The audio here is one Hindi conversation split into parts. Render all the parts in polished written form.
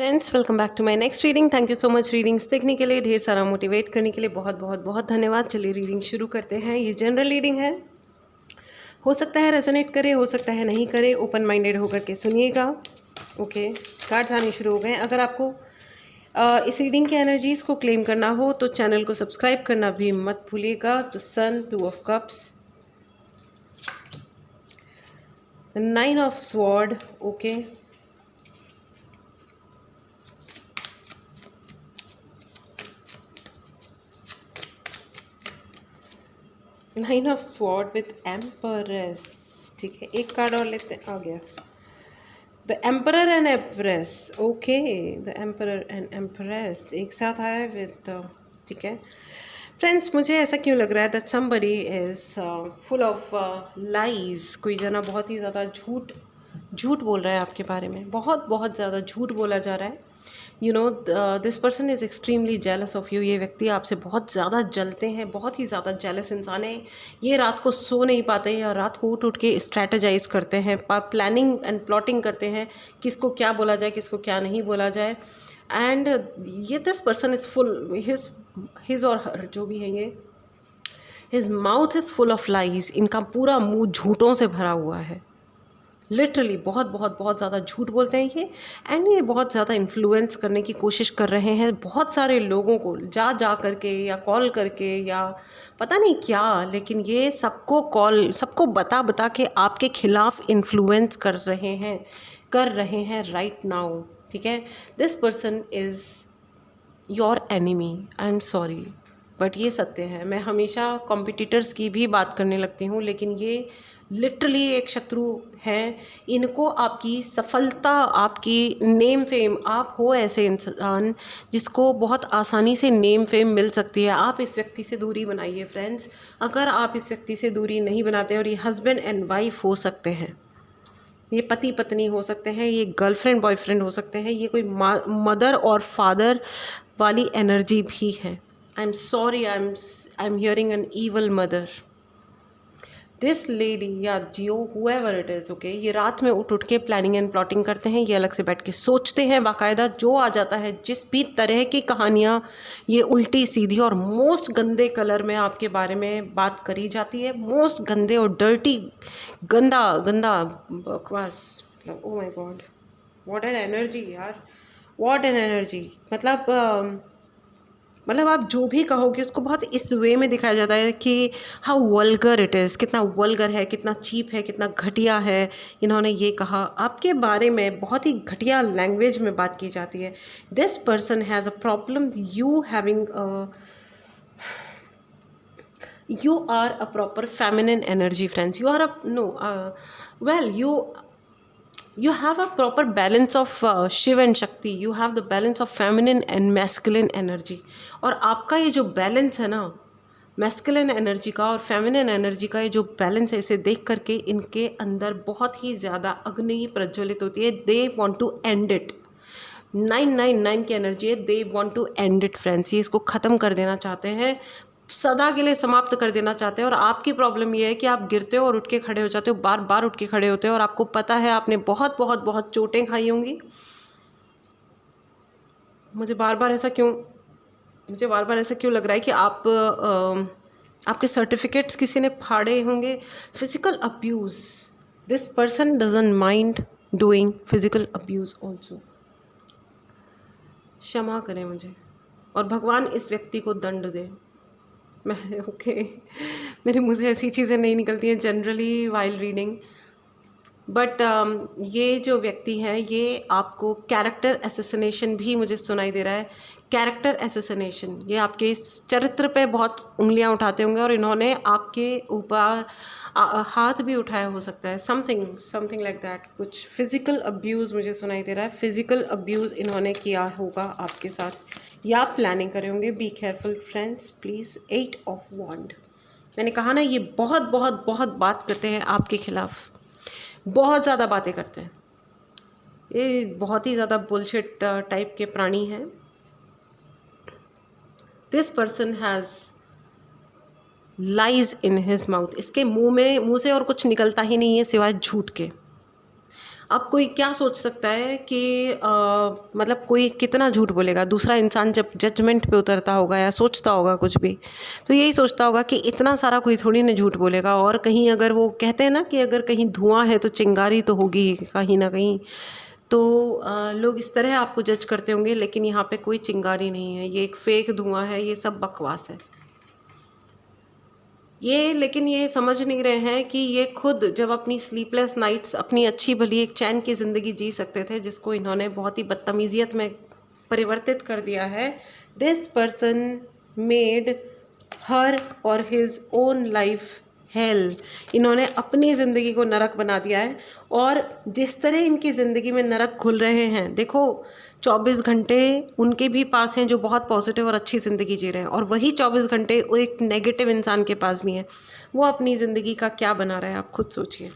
Friends, welcome back to my next reading. Thank you so much readings देखने के लिए, ढेर सारा मोटिवेट करने के लिए बहुत बहुत बहुत धन्यवाद। चलिए रीडिंग शुरू करते हैं। ये जनरल रीडिंग है, हो सकता है रेजोनेट करे, हो सकता है नहीं करे। ओपन माइंडेड होकर के सुनिएगा। ओके, कार्ड्स आने शुरू हो गए। अगर आपको इस रीडिंग की एनर्जीज़ को क्लेम करना हो तो चैनल को सब्सक्राइब करना भी मत भूलिएगा। The sun, 2 of cups, 9 of sword. Okay, nine of sword with empress. ठीक है, एक कार्ड और लेते हैं। आ गया the emperor and empress. Okay, the emperor and empress एक साथ आया विद। ठीक है फ्रेंड्स, मुझे ऐसा क्यों लग रहा है that somebody is full of lies. कोई जना बहुत ही ज़्यादा झूठ बोल रहा है आपके बारे में। बहुत ज़्यादा झूठ बोला जा रहा है। You know, this person is extremely jealous of you. ये व्यक्ति आपसे बहुत ज़्यादा जलते हैं, बहुत ही ज़्यादा जेलस इंसान है। ये रात को सो नहीं पाते या रात को उठ के स्ट्रैटेजाइज करते हैं, प्लानिंग एंड प्लॉटिंग करते हैं, किसको क्या बोला जाए, किसको क्या नहीं बोला जाए। एंड ये this person is full, his और हर जो भी है, ये his mouth is full of lies. इनका पूरा मुंह झूठों से भरा हुआ है। लिटरली बहुत ज़्यादा झूठ बोलते हैं ये। एंड ये बहुत ज़्यादा इन्फ्लुएंस करने की कोशिश कर रहे हैं बहुत सारे लोगों को, जा करके या कॉल करके या पता नहीं क्या, लेकिन ये सबको बता के आपके खिलाफ इन्फ्लुएंस कर रहे हैं राइट नाउ। ठीक है, this person is your enemy. I am sorry, but ये सत्य है। मैं हमेशा कॉम्पिटिटर्स की भी बात करने लगती हूँ, लेकिन ये लिटरली एक शत्रु हैं। इनको आपकी सफलता, आपकी नेम फेम, आप हो ऐसे इंसान जिसको बहुत आसानी से नेम फेम मिल सकती है, आप इस व्यक्ति से दूरी बनाइए फ्रेंड्स। अगर आप इस व्यक्ति से दूरी नहीं बनाते, और ये हस्बैंड एंड वाइफ हो सकते हैं, ये पति पत्नी हो सकते हैं, ये गर्लफ्रेंड बॉयफ्रेंड हो सकते हैं, ये कोई मदर और फादर वाली एनर्जी भी है। I am sorry, I am hearing N evil mother. This lady या जियो हुएवर इट इज़, ओके, ये रात में उठ के प्लानिंग एंड प्लॉटिंग करते हैं। ये अलग से बैठ के सोचते हैं बाकायदा। जो आ जाता है, जिस भी तरह की कहानियाँ, ये उल्टी सीधी और मोस्ट गंदे कलर में आपके बारे में बात करी जाती है। मोस्ट गंदे और डर्टी, गंदा बकवास। मतलब oh my God, what an energy यार, व्हाट एन एनर्जी। मतलब आप जो भी कहोगे उसको बहुत इस वे में दिखाया जाता है कि हाउ वल्गर इट इज़, कितना वल्गर है, कितना चीप है, कितना घटिया है। इन्होंने ये कहा आपके बारे में, बहुत ही घटिया लैंग्वेज में बात की जाती है। This person has a problem you having you are a proper feminine energy friends. You are a no well you have a proper balance of Shiv and Shakti. You have the balance of feminine and masculine energy. और आपका ये जो बैलेंस है ना, मैस्कुलिन एनर्जी का और फेमिनिन एनर्जी का, ये जो बैलेंस है, इसे देख करके इनके अंदर बहुत ही ज़्यादा अग्नि प्रज्वलित होती है. They want to end it. 999 की एनर्जी है. They want to end it friends. ये इसको ख़त्म कर देना चाहते हैं, सदा के लिए समाप्त कर देना चाहते हैं. और आपकी प्रॉब्लम ये है कि आप गिरते हो और उठ के खड़े हो जाते हो, बार बार उठ के खड़े होते हो, और आपको पता है आपने बहुत बहुत बहुत चोटें खाई होंगी. मुझे बार बार ऐसा क्यों लग रहा है कि आपके सर्टिफिकेट्स किसी ने फाड़े होंगे. Physical abuse. This person doesn't mind doing physical abuse also. क्षमा करें मुझे, और भगवान इस व्यक्ति को दंड दे. मैं मेरे मुँह से ऐसी चीज़ें नहीं निकलती हैं जनरली वाइल रीडिंग. बट ये जो व्यक्ति हैं, ये आपको कैरेक्टर असैसिनेशन भी मुझे सुनाई दे रहा है. कैरेक्टर असैसिनेशन, ये आपके इस चरित्र पे बहुत उंगलियां उठाते होंगे, और इन्होंने आपके ऊपर हाथ भी उठाया हो सकता है. Something like that. कुछ फिज़िकल अब्यूज़ मुझे सुनाई दे रहा है. फिज़िकल अब्यूज़ इन्होंने किया होगा आपके साथ, या प्लानिंग करे होंगे. Be careful friends please. 8 of wand. मैंने कहा ना, ये बहुत बात करते हैं आपके खिलाफ, बहुत ज़्यादा बातें करते हैं. ये बहुत ही ज़्यादा बुलशिट टाइप के प्राणी हैं. This person has lies in his mouth. इसके मुंह से और कुछ निकलता ही नहीं है सिवाय झूठ के. अब कोई क्या सोच सकता है कि मतलब कोई कितना झूठ बोलेगा, दूसरा इंसान जब जजमेंट पे उतरता होगा या सोचता होगा कुछ भी, तो यही सोचता होगा कि इतना सारा कोई थोड़ी ना झूठ बोलेगा। और कहीं अगर वो कहते हैं ना कि अगर कहीं धुआं है तो चिंगारी तो होगी ही कहीं ना कहीं, तो लोग इस तरह आपको जज करते होंगे। लेकिन यहाँ पे कोई चिंगारी नहीं है, ये एक फेक धुआं है, ये सब बकवास है ये। लेकिन ये समझ नहीं रहे हैं कि ये खुद जब अपनी स्लीपलेस नाइट्स, अपनी अच्छी भली एक चैन की ज़िंदगी जी सकते थे, जिसको इन्होंने बहुत ही बदतमीज़ियत में परिवर्तित कर दिया है। दिस पर्सन मेड हर और हिज ओन लाइफ हेल। इन्होंने अपनी ज़िंदगी को नरक बना दिया है। और जिस तरह इनकी ज़िंदगी में नरक खुल रहे हैं, देखो 24 घंटे उनके भी पास हैं जो बहुत पॉजिटिव और अच्छी ज़िंदगी जी रहे हैं, और वही 24 घंटे वो एक नेगेटिव इंसान के पास भी हैं। वो अपनी ज़िंदगी का क्या बना रहा है, आप खुद सोचिए।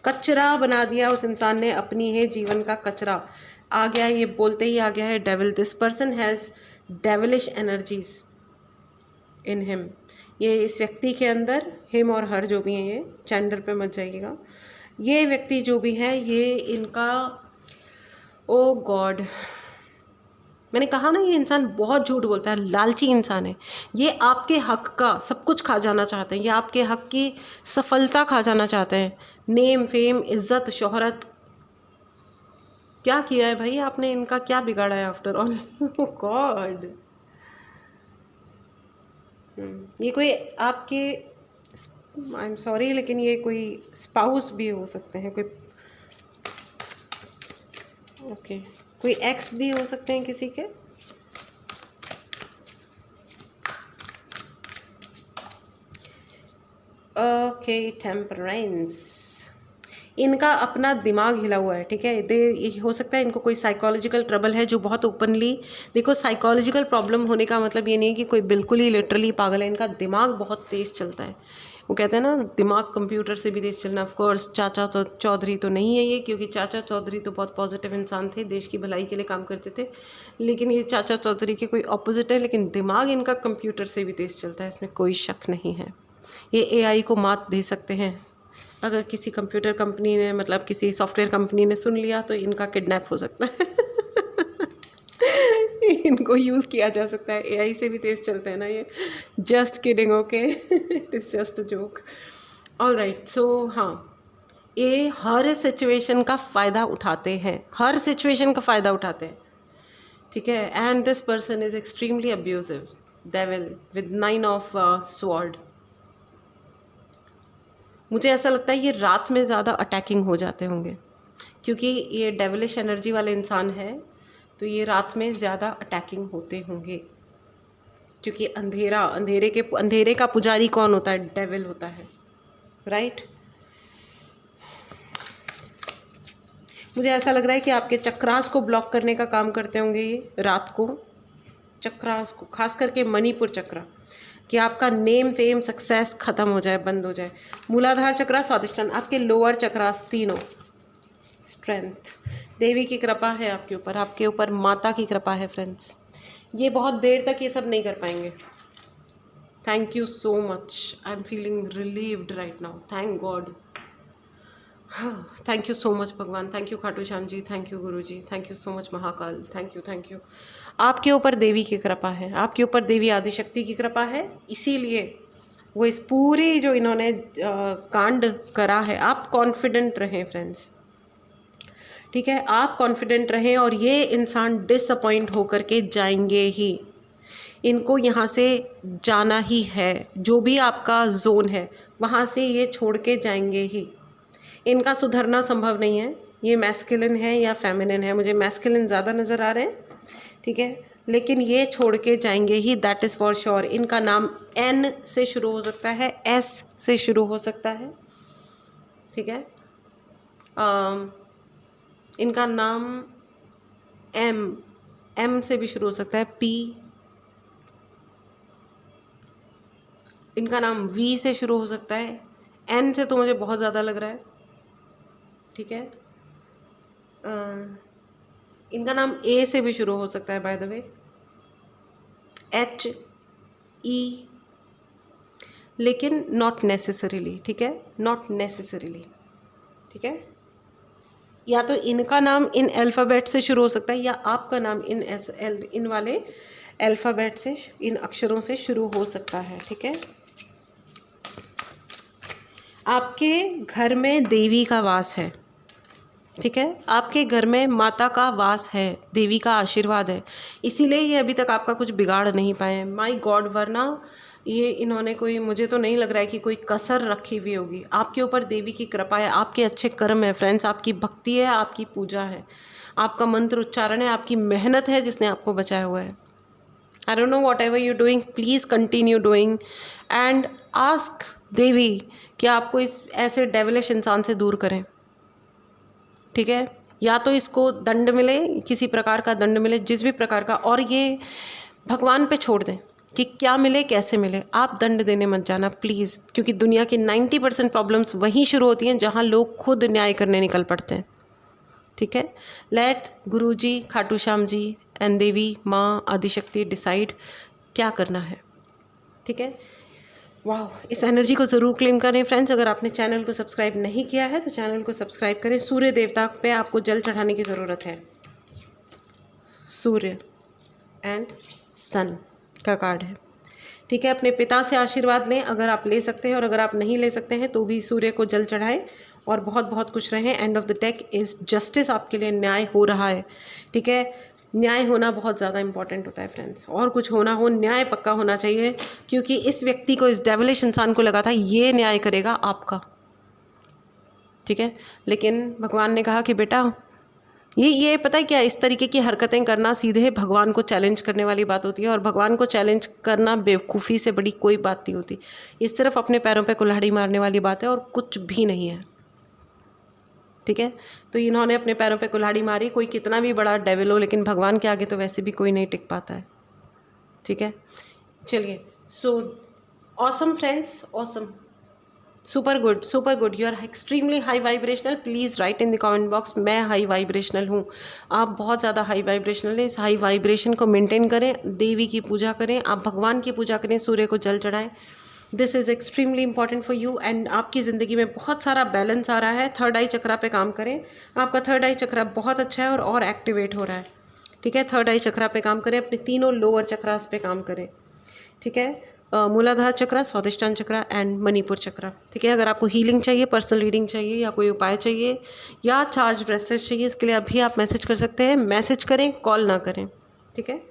कचरा बना दिया उस इंसान ने, अपनी है जीवन का कचरा। आ गया, ये बोलते ही आ गया है devil. This person has devilish energies in him. ये इस व्यक्ति के अंदर, हिम और हर जो भी हैं, ये जेंडर पे मत जाइएगा, ये व्यक्ति जो भी है ये इनका, ओ गॉड, मैंने कहा ना ये इंसान बहुत झूठ बोलता है, लालची इंसान है। ये आपके हक का सब कुछ खा जाना चाहते हैं, ये आपके हक की सफलता खा जाना चाहते हैं। नेम, फेम, इज्जत, शोहरत, क्या किया है भाई आपने, इनका क्या बिगाड़ा है आफ्टर ऑल। गॉड, ये कोई आपके, आई एम सॉरी, लेकिन ये कोई स्पाउस भी हो सकते हैं, कोई ओके कोई एक्स भी हो सकते हैं किसी के। ओके, टेम्परेंस, इनका अपना दिमाग हिला हुआ है, ठीक है। ये हो सकता है इनको कोई साइकोलॉजिकल ट्रबल है जो बहुत ओपनली, देखो साइकोलॉजिकल प्रॉब्लम होने का मतलब ये नहीं है कि कोई बिल्कुल ही लिटरली पागल है, इनका दिमाग बहुत तेज़ चलता है। वो कहते हैं ना दिमाग कंप्यूटर से भी तेज़ चलना। ऑफ कोर्स चाचा तो चौधरी तो नहीं है ये, क्योंकि चाचा चौधरी तो बहुत पॉजिटिव इंसान थे, देश की भलाई के लिए काम करते थे। लेकिन ये चाचा चौधरी के कोई ऑपोजिट है, लेकिन दिमाग इनका कंप्यूटर से भी तेज़ चलता है, इसमें कोई शक नहीं है। ये एआई को मात दे सकते हैं। अगर किसी कंप्यूटर कंपनी ने, मतलब किसी सॉफ्टवेयर कंपनी ने सुन लिया तो इनका किडनैप हो सकता है। इनको यूज़ किया जा सकता है, एआई से भी तेज़ चलते हैं ना ये। Just kidding, okay, it is just a joke. All right, so हाँ, ये हर सिचुएशन का फ़ायदा उठाते हैं, हर सिचुएशन का फ़ायदा उठाते हैं, ठीक है। And this person is extremely abusive, devil with 9 of sword. मुझे ऐसा लगता है ये रात में ज़्यादा अटैकिंग हो जाते होंगे, क्योंकि ये डेविलिश एनर्जी वाले इंसान है, तो ये रात में ज़्यादा अटैकिंग होते होंगे। क्योंकि अंधेरे का पुजारी कौन होता है, डेविल होता है, राइट। मुझे ऐसा लग रहा है कि आपके चक्रास को ब्लॉक करने का काम करते होंगे ये रात को, चक्रास को, खास करके मणिपुर चक्रा, कि आपका नेम फेम सक्सेस ख़त्म हो जाए, बंद हो जाए। मूलाधार चक्रा, स्वादिष्टान, आपके लोअर चक्रास तीनों, स्ट्रेंथ, देवी की कृपा है आपके ऊपर, आपके ऊपर माता की कृपा है फ्रेंड्स। ये बहुत देर तक ये सब नहीं कर पाएंगे। Thank you so much, I am feeling relieved right now, thank God. Thank you so much भगवान, thank you Khatu Shyam ji, thank you Guru ji, thank you so much Mahakal, thank you, thank you. आपके ऊपर देवी की कृपा है, आपके ऊपर देवी आदिशक्ति की कृपा है, इसीलिए वो इस पूरी जो इन्होंने कांड करा है। आप कॉन्फिडेंट रहें फ्रेंड्स, ठीक है, आप कॉन्फिडेंट रहें। और ये इंसान डिसअपॉइंट होकर के जाएंगे ही, इनको यहाँ से जाना ही है, जो भी आपका जोन है वहाँ से ये छोड़ के जाएंगे ही। इनका सुधरना संभव नहीं है। ये मैस्कुलिन है या फेमिनिन है, मुझे मैस्कुलिन ज़्यादा नज़र आ रहे हैं, ठीक है, लेकिन ये छोड़ के जाएंगे ही, दैट इज़ फॉर श्योर। इनका नाम एन से शुरू हो सकता है, एस से शुरू हो सकता है, ठीक है, इनका नाम एम से भी शुरू हो सकता है, पी, इनका नाम वी से शुरू हो सकता है, एन से तो मुझे बहुत ज़्यादा लग रहा है, ठीक है। इनका नाम ए से भी शुरू हो सकता है बाय द वे, एच, ई, लेकिन नॉट नेसेसरीली, ठीक है, नॉट नेसेसरीली, ठीक है। या तो इनका नाम इन अल्फ़ाबेट से शुरू हो सकता है या आपका नाम इन वाले अल्फ़ाबेट से, इन अक्षरों से शुरू हो सकता है। ठीक है। आपके घर में देवी का वास है। ठीक है, आपके घर में माता का वास है, देवी का आशीर्वाद है, इसीलिए ये अभी तक आपका कुछ बिगाड़ नहीं पाए। माय गॉड, वरना ये इन्होंने कोई, मुझे तो नहीं लग रहा है कि कोई कसर रखी हुई होगी। आपके ऊपर देवी की कृपा है, आपके अच्छे कर्म है फ्रेंड्स, आपकी भक्ति है, आपकी पूजा है, आपका मंत्र उच्चारण है, आपकी मेहनत है जिसने आपको बचाया हुआ है। I don't know what ever you doing, please continue doing and ask देवी कि आपको इस ऐसे डेविलिश इंसान से दूर करें। ठीक है, या तो इसको दंड मिले, किसी प्रकार का दंड मिले, जिस भी प्रकार का, और ये भगवान पे छोड़ दें कि क्या मिले कैसे मिले। आप दंड देने मत जाना प्लीज़, क्योंकि दुनिया की 90% प्रॉब्लम्स वहीं शुरू होती हैं जहाँ लोग खुद न्याय करने निकल पड़ते हैं। ठीक है, late Guru ji, Khatu Shyam ji and देवी माँ आदिशक्ति डिसाइड क्या करना है। ठीक है, वाह, इस एनर्जी को ज़रूर क्लेम करें फ्रेंड्स। अगर आपने चैनल को सब्सक्राइब नहीं किया है तो चैनल को सब्सक्राइब करें। सूर्य देवता पे आपको जल चढ़ाने की ज़रूरत है। सूर्य एंड सन का कार्ड है। ठीक है, अपने पिता से आशीर्वाद लें अगर आप ले सकते हैं, और अगर आप नहीं ले सकते हैं तो भी सूर्य को जल चढ़ाएं और बहुत बहुत खुश रहें। End of the deck is justice, आपके लिए न्याय हो रहा है। ठीक है, न्याय होना बहुत ज़्यादा इंपॉर्टेंट होता है फ्रेंड्स, और कुछ होना हो, न्याय पक्का होना चाहिए, क्योंकि इस व्यक्ति को, इस डेविलिश इंसान को लगा था ये न्याय करेगा आपका। ठीक है, लेकिन भगवान ने कहा कि बेटा ये पता है क्या, इस तरीके की हरकतें करना सीधे भगवान को चैलेंज करने वाली बात होती है, और भगवान को चैलेंज करना बेवकूफ़ी से बड़ी कोई बात नहीं होती। ये सिर्फ अपने पैरों पे कुल्हाड़ी मारने वाली बात है और कुछ भी नहीं है। ठीक है, तो इन्होंने अपने पैरों पे कुल्हाड़ी मारी, कोई कितना भी बड़ा डेविल हो, लेकिन भगवान के आगे तो वैसे भी कोई नहीं टिक पाता है। ठीक है, चलिए, so awesome friends, awesome, super good, you are extremely high vibrational. Please write in the comment box, मैं हाई वाइब्रेशनल हूँ, आप बहुत ज़्यादा हाई वाइब्रेशनल हैं। इस हाई वाइब्रेशन को मेंटेन करें, देवी की पूजा करें, आप भगवान की पूजा करें, सूर्य को जल चढ़ाएं। This is extremely important for you, and आपकी ज़िंदगी में बहुत सारा बैलेंस आ रहा है। थर्ड आई चक्रा पे काम करें, आपका थर्ड आई चक्रा बहुत अच्छा है और एक्टिवेट हो रहा है। ठीक है, थर्ड आई चक्रा पे काम करें, अपने तीनों लोअर चक्रास पे काम करें। ठीक है, मूलाधार चक्रा, स्वादिष्टान चक्रा एंड मणिपुर चक्रा। ठीक है, अगर आपको हीलिंग चाहिए, पर्सनल रीडिंग चाहिए, या कोई उपाय चाहिए, या चार्ज ब्रेसलेट चाहिए, इसके लिए अभी आप मैसेज कर सकते हैं। मैसेज करें, कॉल ना करें। ठीक है,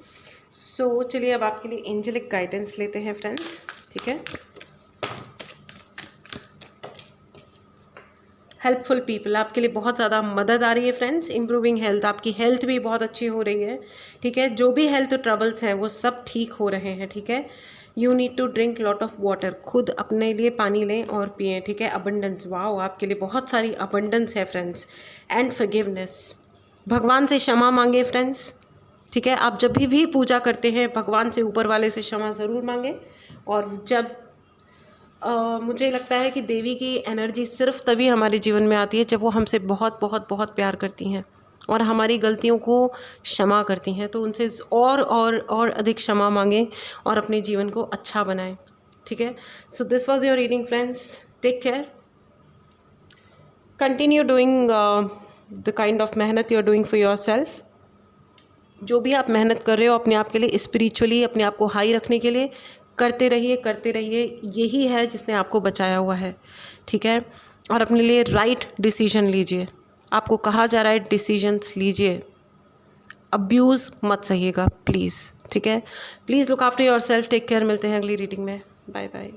सो चलिए अब आपके लिए एंजेलिक गाइडेंस लेते हैं फ्रेंड्स। ठीक है, हेल्पफुल पीपल, आपके लिए बहुत ज़्यादा मदद आ रही है फ्रेंड्स। इम्प्रूविंग हेल्थ, आपकी हेल्थ भी बहुत अच्छी हो रही है। ठीक है, जो भी हेल्थ ट्रबल्स हैं वो सब ठीक हो रहे हैं। ठीक है, you need to drink lot of water, खुद अपने लिए पानी लें और पिएं। ठीक है, अबंडेंस, वाओ, आपके लिए बहुत सारी अबंडेंस है फ्रेंड्स। एंड फॉरगिवनेस, भगवान से क्षमा मांगे फ्रेंड्स। ठीक है, आप जब भी पूजा करते हैं भगवान से, ऊपर वाले से क्षमा ज़रूर मांगें। और जब मुझे लगता है कि देवी की एनर्जी सिर्फ तभी हमारे जीवन में आती है जब वो हमसे बहुत बहुत बहुत प्यार करती हैं और हमारी गलतियों को क्षमा करती हैं। तो उनसे और अधिक क्षमा मांगें और अपने जीवन को अच्छा बनाएं। ठीक है, so this was your reading friends, take care, continue doing the kind of मेहनत you are doing for yourself. जो भी आप मेहनत कर रहे हो अपने आप के लिए, स्पिरिचुअली अपने आप को हाई रखने के लिए, करते रहिए। यही है जिसने आपको बचाया हुआ है। ठीक है, और अपने लिए राइट डिसीजन लीजिए। आपको कहा जा रहा है डिसीजंस लीजिए, अब्यूज़ मत सहिएगा प्लीज़। ठीक है, please look after your self, take care. मिलते हैं अगली रीडिंग में, बाय बाय।